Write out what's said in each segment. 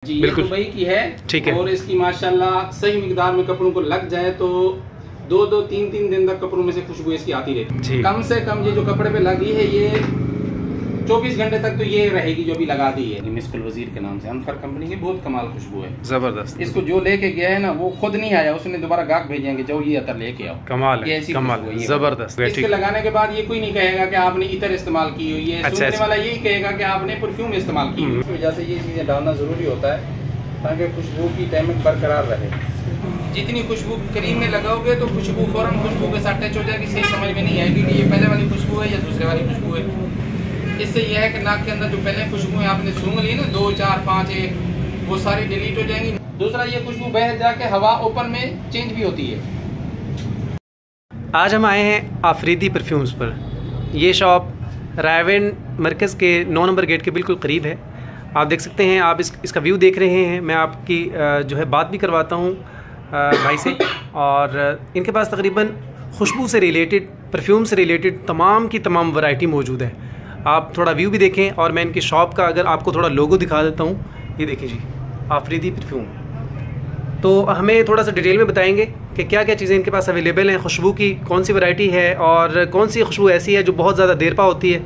जी ये दुबई की है। ठीक है। और इसकी माशाल्लाह सही मिकदार में कपड़ों को लग जाए तो 2-2, 3-3 दिन तक कपड़ों में से खुशबू इसकी आती रहती है। कम से कम ये जो कपड़े पे लगी है ये 24 घंटे तक तो ये रहेगी जो भी लगा दी है। मिस्कुल वजीर के नाम से अनफर कंपनी की बहुत कमाल खुशबू है, जबरदस्त। इसको जो लेके गया है ना वो खुद नहीं आया, उसने दोबारा गाहक भेजेंगे जो ये अतर लेके आओ। कमाल है, ऐसी कमाल है, जबरदस्त। इसके लगाने के बाद ये कोई नहीं कहेगा कि आपने इतर इस्तेमाल की हुई है। सुनने वाला यही कहेगा कि आपने परफ्यूम इस्तेमाल की। इस वजह से ये चीजें डालना जरूरी होता है ताकि खुशबू की टाइमिंग बरकरार रहे। जितनी खुशबू क्रीम में लगाओगे तो खुशबू फौरन खुशबू के साथ टच हो जाएगी, सही समझ में नहीं आएगी कि ये पहले वाली खुशबू है या दूसरे वाली खुशबू है। इससे यह है कि नाक के अंदर जो पहले खुशबू है आपने सूंघ ली ना 2, 4, 5, 1 वो सारी डिलीट हो जाएंगी। दूसरा ये खुशबू बाहर जाके हवा ओपन में चेंज भी होती है। आज हम आए हैं आफरीदी परफ्यूम्स पर। ये शॉप रायवेन मरकज़ के 9 नंबर गेट के बिल्कुल करीब है। आप देख सकते हैं, आप इसका व्यू देख रहे हैं। मैं आपकी जो है बात भी करवाता हूँ भाई से। और इनके पास तकरीबन खुशबू से रिलेटेड, परफ्यूम से रिलेटेड तमाम की तमाम वैरायटी मौजूद है। आप थोड़ा व्यू भी देखें और मैं इनकी शॉप का अगर आपको थोड़ा लोगो दिखा देता हूँ। ये देखिए जी, आफरीदी परफ्यूम। तो हमें थोड़ा सा डिटेल में बताएंगे कि क्या क्या चीज़ें इनके पास अवेलेबल हैं, खुशबू की कौन सी वैरायटी है और कौन सी खुशबू ऐसी है जो बहुत ज़्यादा देरपा होती है।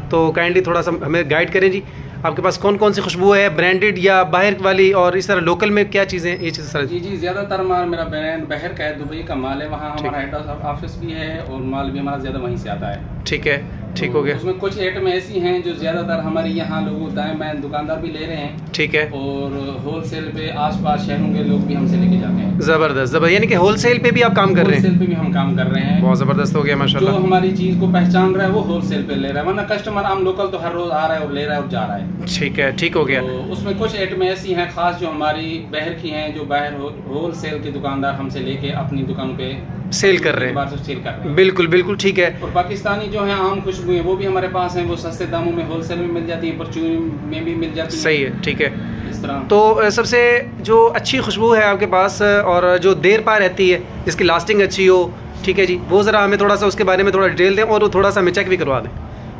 तो काइंडली थोड़ा सा हमें गाइड करें जी। आपके पास कौन कौन सी खुशबू है, ब्रांडेड या बाहर वाली, और इस तरह लोकल में क्या चीज़ें ये चीज़ सर? जी ज़्यादातर माल मेरा ब्रांड बाहर का है, दुबई का माल है। वहाँ हमारा हेड ऑफिस भी है और माल भी हमारा ज़्यादा वहीं से आता है। ठीक है, ठीक हो गया। उसमें कुछ आइटम ऐसी हैं जो ज़्यादातर हमारे यहाँ लोग दाएं बाएं दुकानदार भी ले रहे हैं। ठीक है। और होलसेल पे आसपास शहरों के लोग भी हमसे लेके जाते हैं। ज़बरदस्त, जबरदस्त। यानी कि होलसेल पे भी आप काम कर रहे हैं? होलसेल पे भी हम काम कर रहे हैं। बहुत ज़बरदस्त हो गया माशाल्लाह। जो हमारी चीज़ को पहचान रहा है वो होलसेल पे ले रहा है, वरना कस्टमर हम लोकल तो हर रोज आ रहा है और ले रहा है और जा रहा है। ठीक है, ठीक हो गया। तो उसमें कुछ आइटम ऐसी हैं खास जो हमारी बाहर की हैं, जो बाहर होलसेल के दुकानदार हमसे लेके अपनी दुकान पे सेल कर रहे हैं। सेल कर रहे हैं। बिल्कुल बिल्कुल ठीक है। और पाकिस्तानी जो है आम खुशबू है वो भी हमारे पास हैं, वो सस्ते दामों में होलसेल में मिल जाती है, परचून में भी मिल जाती है। सही है, ठीक है। इस तरह तो सबसे जो अच्छी खुशबू है आपके पास और जो देर पा रहती है, जिसकी लास्टिंग अच्छी हो, ठीक है जी, वो ज़रा हमें थोड़ा सा उसके बारे में थोड़ा डिटेल दें और वो थोड़ा सा हमें चेक भी करवा दें।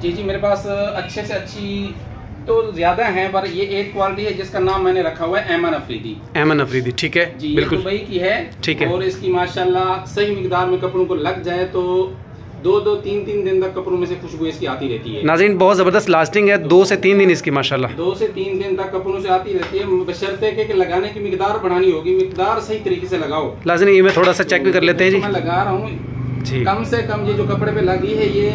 जी मेरे पास अच्छे से अच्छी तो ज़्यादा हैं, पर ये एक क्वालिटी है जिसका नाम मैंने रखा हुआ है एमन अफरीदी। एमन अफरीदी, ठीक है जी, बिल्कुल दुबई की है। ठीक है। और इसकी माशाल्लाह सही मिकदार में कपड़ों को लग जाए तो 2-2, 3-3 दिन तक कपड़ों में से खुशबू इसकी आती रहती है। नाज़रीन बहुत ज़बरदस्त लास्टिंग है, 2 से 3 दिन इसकी माशाल्लाह। 2 से 3 दिन तक कपड़ों से आती रहती है, बशर्ते कि लगाने की मिकदार बढ़ानी होगी। मिकदार सही तरीके से लगाओ। नाज़रीन ये मैं थोड़ा सा चेक भी कर लेते हैं जी। मैं लगा रहा हूँ जी। कम से कम ये जो कपड़े पे लगी है ये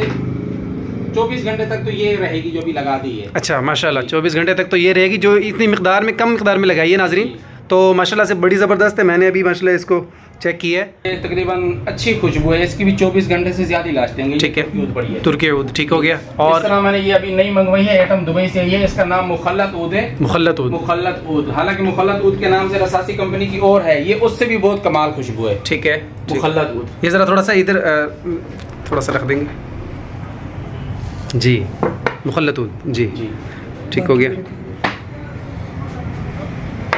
24 घंटे तक तो ये रहेगी जो भी लगा दी है। अच्छा माशाल्लाह, 24 घंटे तक तो ये रहेगी जो इतनी मिकदार में, कम मिकदार में लगाई है नाज़रीन। तो माशाल्लाह से बड़ी ज़बरदस्त है। मैंने अभी माशाल्लाह इसको चेक किया है। तकरीबन अच्छी खुशबू है, इसकी भी 24 घंटे से ज्यादा लास्टिंग है। ठीक है, तुर्की ऊद, ठीक हो गया। और इस तरह मैंने ये अभी नई मंगवाई है आइटम दुबई से, ये इसका नाम मुखल्लत ऊद है। मुखल्लत ऊद, मुखल्लत ऊद। हालांकि मुखल्लत ऊद के नाम से रसासी कंपनी की और है, ये उससे भी बहुत कमाल खुशबू है। ठीक है, मुखल्लत ऊद। ये जरा थोड़ा सा इधर थोड़ा सा रख देंगे जी। मुखल्लत ऊद जी, ठीक हो गया।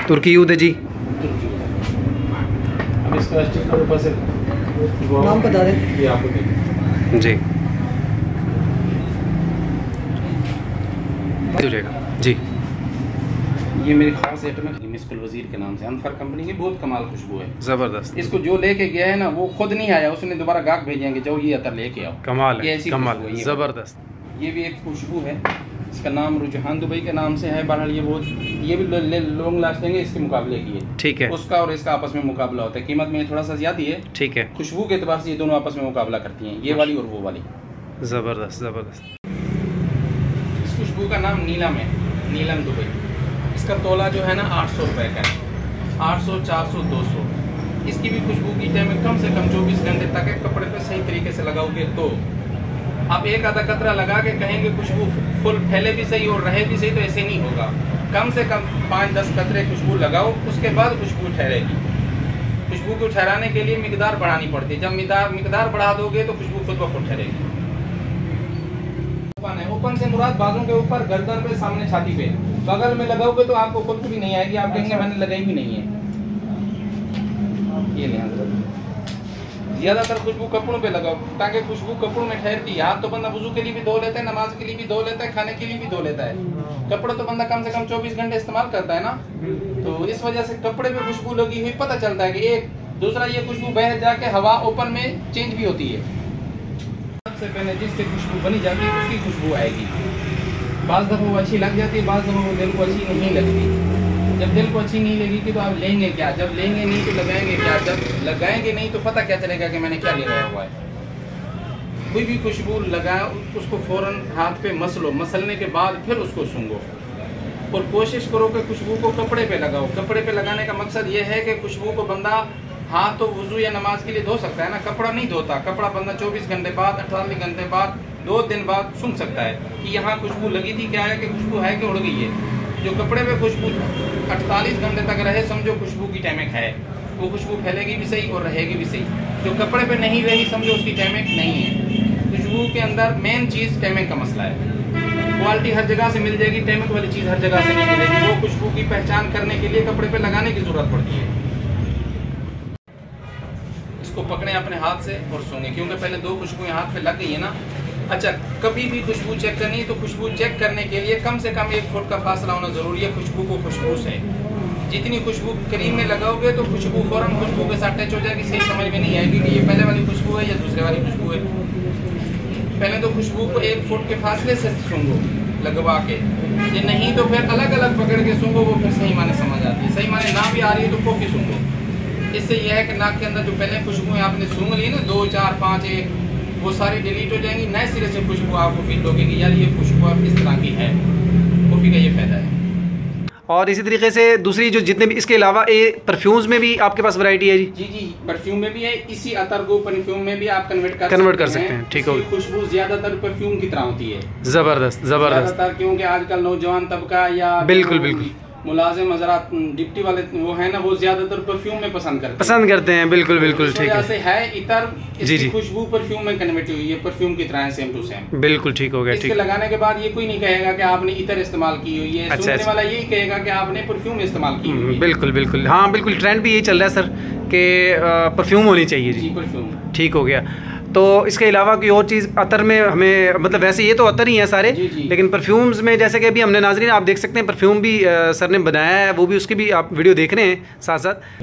तुर्की ऊद है जी। नाम बता दें ये आपको जी, जी। ये मेरी खास आइटम है मिस्कुल वजीर के नाम से, अनफर कंपनी की बहुत कमाल खुशबू है, जबरदस्त। इसको जो लेके गया है ना वो खुद नहीं आया, उसने दोबारा गाहक भेजेंगे जो ये अतर लेके आओ। कमाल है, कमाल, जबरदस्त। ये भी एक खुशबू है, इसका नाम रुझान दुबई के नाम से है। बहरहाल ये बहुत, ये भी लॉन्ग लास्टिंग है इसके मुकाबले की है। ठीक है। उसका और इसका आपस में मुकाबला होता है, कीमत में थोड़ा सा ज्यादा है। ठीक है। खुशबू के एतबार से ये दोनों आपस में मुकाबला करती हैं, ये वाली और वो वाली। जबरदस्त, जबरदस्त। इस खुशबू का नाम नीलम है, नीलम दुबई। इसका तोला जो है ना 800 रुपए का है, 800, 400, 200। इसकी भी खुशबू की टाइम कम से कम 24 घंटे तक है। कपड़े पे सही तरीके से लगाओगे तो आप एक आधा कतरा लगा के कहेंगे खुशबू फुल फैले भी सही और रहे भी सही, तो ऐसे नहीं होगा। कम से कम 5-10 कतरे खुशबू लगाओ, उसके बाद खुशबू ठहरेगी। खुशबू को ठहराने के लिए मिकदार बढ़ानी पड़ती है। जब मिकदार बढ़ा दोगे तो खुशबू खुद ब खुद ठहरेगी। ओपन है, ओपन से मुराद बाजू के ऊपर, गर्दन पे, सामने छाती पे। बगल में लगाओगे तो आपको खुद भी नहीं आएगी, आप कहेंगे मैंने लगाई भी नहीं है। ये नहीं ज्यादातर खुशबू कपड़ों पे लगाओ, ताकि खुशबू कपड़ों में ठहरती है। हाथ तो बंदा वजू के लिए भी धो लेता है, नमाज के लिए भी धो लेता है, खाने के लिए भी धो लेता है। कपड़े तो बंदा कम से कम 24 घंटे इस्तेमाल करता है ना, तो इस वजह से कपड़े पे खुशबू लगी हुई पता चलता है कि एक दूसरा ये खुशबू बाहर जाके हवा ओपन में चेंज भी होती है। सबसे पहले जिससे खुशबू बनी जाती है उसकी खुशबू आएगी। बाज़ दफ़ा वो अच्छी लग जाती है, बाज़ दफ़ा वो दिल को अच्छी नहीं लगती। जब दिल को अच्छी नहीं लगेगी तो आप लेंगे क्या, जब लेंगे नहीं तो लगाएंगे क्या, जब लगाएंगे नहीं तो पता क्या चलेगा कि मैंने क्या लगाया हुआ है। कोई भी खुशबू लगाए उसको फौरन हाथ पे मसलो, मसलने के बाद फिर उसको सूंघो और कोशिश करो कि खुशबू को कपड़े पे लगाओ। कपड़े पे लगाने का मकसद ये है कि खुशबू को बंदा हाथ तो वजू या नमाज के लिए धो सकता है ना, कपड़ा नहीं धोता। कपड़ा बंदा 24 घंटे बाद, 48 घंटे बाद, 2 दिन बाद सूंघ सकता है कि यहाँ खुशबू लगी थी क्या है, कि खुशबू है कि उड़ गई है। जो कपड़े पे खुशबू 48 घंटे तक रहे समझो खुशबू की टाइमिंग है, वो खुशबू फैलेगी भी सही और रहेगी भी सही। जो कपड़े पे नहीं रही समझो उसकी टाइमिंग नहीं है। खुशबू के अंदर मेन चीज़ टाइमिंग का मसला है। क्वालिटी हर जगह से मिल जाएगी, टाइमिंग वाली चीज़ हर जगह से नहीं मिलेगी। वो खुशबू की पहचान करने के लिए कपड़े पे लगाने की जरूरत पड़ती है। इसको पकड़े अपने हाथ से और सूंघे, क्योंकि पहले 2 खुशबुएं हाथ पे लग गई है ना। अच्छा, कभी भी खुशबू चेक करनी है तो खुशबू चेक करने के लिए कम से कम 1 फुट का फासला होना जरूरी है खुशबू को खुशबू से। जितनी खुशबू करीब में लगाओगे तो खुशबू फौरन खुशबू के साथ टच हो जाएगी, सही समझ में नहीं आएगी कि ये पहले वाली खुशबू है या दूसरे वाली खुशबू है। पहले तो खुशबू को 1 फुट के फासले से सूंघो लगवा के, ये नहीं तो फिर अलग अलग पकड़ के सूंघो, वो फिर सही माने समझ आती है। सही माने ना भी आ रही है तो कॉफी सूंघो। इससे यह है कि नाक के अंदर जो पहले खुशबुएं आपने सूंघ ली ना 2, 4, 5, 1, वो सारी डिलीट हो जाएंगी। नए सिरे से खुशबू आपको फील होगी कि यार ये खुशबू आप इस तरह की है। कॉफ़ी का ये फ़ायदा है। और इसी तरीके से दूसरी जो जितने भी इसके अलावा परफ्यूम्स में भी आपके पास वैरायटी है जी? जी, परफ्यूम में भी है। इसी अतर को परफ्यूम में भी आप कन्वर्ट कर सकते हैं। ठीक है। खुशबू ज्यादातर परफ्यूम की तरह होती है। जबरदस्त। क्योंकि आजकल नौजवान तबका या बिल्कुल मुलाजिम हज़रात डिप्टी वाले वो है ना, वो ज्यादातर परफ्यूम में पसंद करते हैं। बिल्कुल ठीक है। से है इतर, इसकी खुशबू परफ्यूम में कन्वर्ट हुई है, परफ्यूम की तरह है, सेम टू सेम। बिल्कुल ठीक हो गया। इसके लगाने के बाद ये कोई नहीं कहेगा कि आपने इतर इस्तेमाल की हुई है। सुनने वाला यही कहेगा कि आपने परफ्यूम इस्तेमाल की हुई है। बिल्कुल हाँ, बिल्कुल ट्रेंड भी यही चल रहा है सर कि परफ्यूम होनी चाहिए जी। परफ्यूम ठीक हो गया। तो इसके अलावा कोई और चीज़ अतर में हमें, मतलब वैसे ये तो अतर ही हैं सारे, लेकिन परफ्यूम्स में जैसे कि अभी हमने नाज़रीन आप देख सकते हैं परफ्यूम भी सर ने बनाया है, वो भी उसकी भी आप वीडियो देख रहे हैं साथ साथ।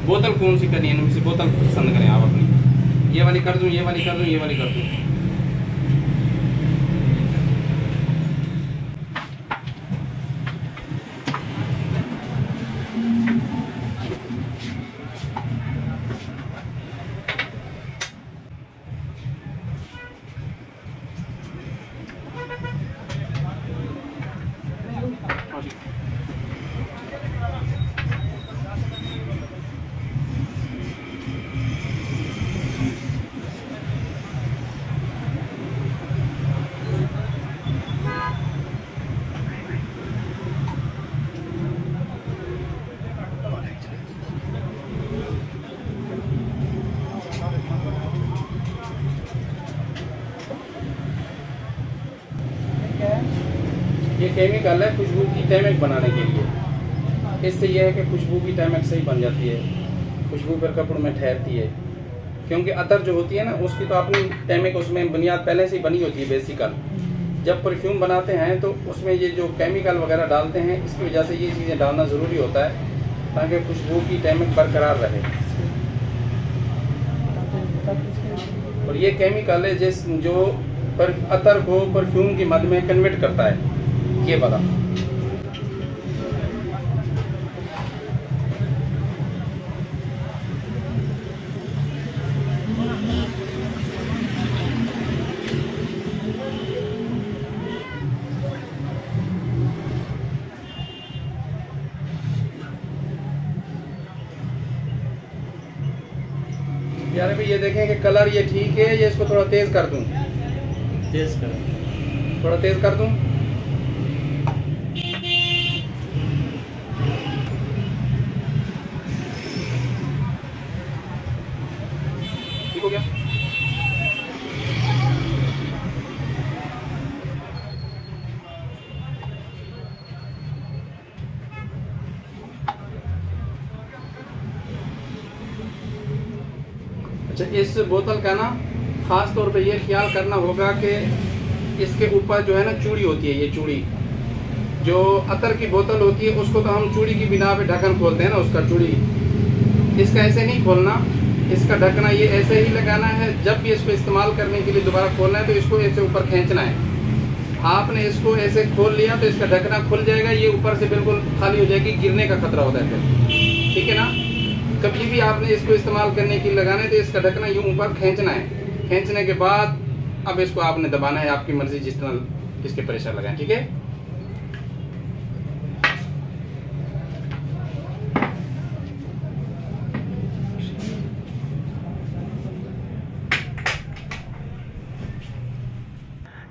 बोतल कौन सी करनी है, बोतल पसंद करें आप अपनी, ये वाली कर दूँ, ये वाली कर दूँ, ये वाली कर दूँ। ये केमिकल है खुशबू की टाइमिंग बनाने के लिए। इससे यह है कि खुशबू की टाइमिंग सही बन जाती है, खुशबू फिर कपड़ों में ठहरती है। क्योंकि अतर जो होती है ना उसकी तो अपनी टाइमिंग, उसमें बुनियाद पहले से ही बनी होती है बेसिकल। जब परफ्यूम बनाते हैं तो उसमें ये जो केमिकल वगैरह डालते हैं, इसकी वजह से ये चीज़ें डालना ज़रूरी होता है ताकि खुशबू की टाइमिंग बरकरार रहे। और ये केमिकल है जो अतर को परफ्यूम की मद में कन्वर्ट करता है, ये वाला। यार अभी ये देखें कि कलर ये ठीक है, ये इसको थोड़ा तेज कर दूं, थोड़ा तेज कर दूं। ठीक हो गया। अच्छा, इस बोतल का ना ख़ास तौर पे ये ख्याल करना होगा कि इसके ऊपर जो है ना चूड़ी होती है, ये चूड़ी जो अतर की बोतल होती है उसको तो हम चूड़ी की बिना पे ढक्कन खोलते हैं ना, उसका चूड़ी, इसका ऐसे नहीं खोलना, इसका ढकना ये ऐसे ही लगाना है। जब भी इसको इस्तेमाल करने के लिए दोबारा खोलना है तो इसको ऐसे ऊपर खींचना है। आपने इसको ऐसे खोल लिया तो इसका ढकना खुल जाएगा, ये ऊपर से बिल्कुल खाली हो जाएगी, गिरने का खतरा होता है फिर, ठीक है ना। कभी भी आपने इसको इस्तेमाल करने के लिए लगाना है तो इसका ढकना यूँ ऊपर खींचना है। खींचने के बाद अब इसको आपने दबाना है, आपकी मर्जी जिस तरह इसके प्रेशर लगाएं, ठीक है।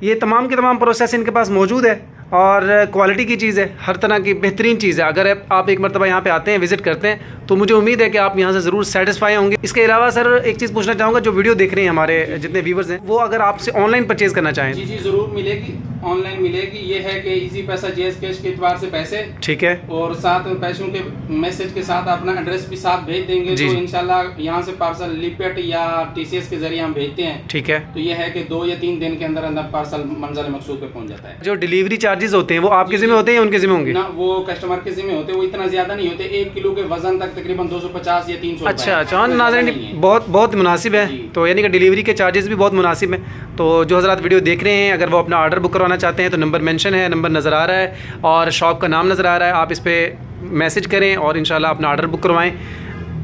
ये तमाम के तमाम प्रोसेस इनके पास मौजूद है और क्वालिटी की चीज़ है, हर तरह की बेहतरीन चीज़ है। अगर आप एक मरतबा यहाँ पे आते हैं, विज़िट करते हैं, तो मुझे उम्मीद है कि आप यहाँ से ज़रूर सेटिस्फाई होंगे। इसके अलावा सर एक चीज़ पूछना चाहूँगा, जो वीडियो देख रहे हैं हमारे जितने व्यूवर्स हैं, वो अगर आपसे ऑनलाइन परचेज़ करना चाहें। जी जी ज़रूर मिलेगी, ऑनलाइन मिलेगी। ये है कि इजी पैसा जेएस कैश के एतबार से पैसे, ठीक है, और साथ पैसों के मैसेज के साथ अपना एड्रेस भी साथ भेज देंगे। तो इंशाल्लाह यहाँ से पार्सल लिपेट या टीसीएस के जरिए हम भेजते हैं, ठीक है। तो ये है कि 2 या 3 दिन के अंदर अंदर पार्सल मंजिल मकसूद पे पहुँच जाता है। जो डिलीवरी चार्जेस होते हैं वो आपके जिम्मे होते हैं या उनके जिम्मे होंगे? ना, वो कस्टमर के जिम्मे होते हैं, वो इतना ज्यादा नहीं होते। 1 किलो के वजन तक तकरीबन 250 या 300। अच्छा, नाज़रीन बहुत मुनासिब है, तो यानी कि डिलीवरी के चार्जेस भी बहुत मुनासिब हैं। तो जो हज़रात वीडियो देख रहे हैं, अगर वो अपना ऑर्डर बुक करवाना चाहते हैं तो नंबर मेंशन है, नंबर नज़र आ रहा है और शॉप का नाम नज़र आ रहा है, आप इस पर मैसेज करें और इंशाल्लाह अपना ऑर्डर बुक करवाएं।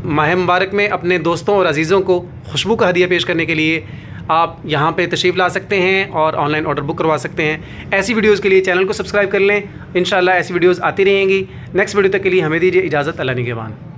माह मुबारक में अपने दोस्तों और अजीज़ों को खुशबू का हदिया पेश करने के लिए आप यहाँ पे तशरीफ़ ला सकते हैं और ऑनलाइन ऑर्डर बुक करवा सकते हैं। ऐसी वीडियोज़ के लिए चैनल को सब्सक्राइब कर लें, इंशाल्लाह ऐसी वीडियोज़ आती रहेंगी। नेक्स्ट वीडियो तक के लिए हमें दीजिए इजाज़त। अल्लाह निगहबान।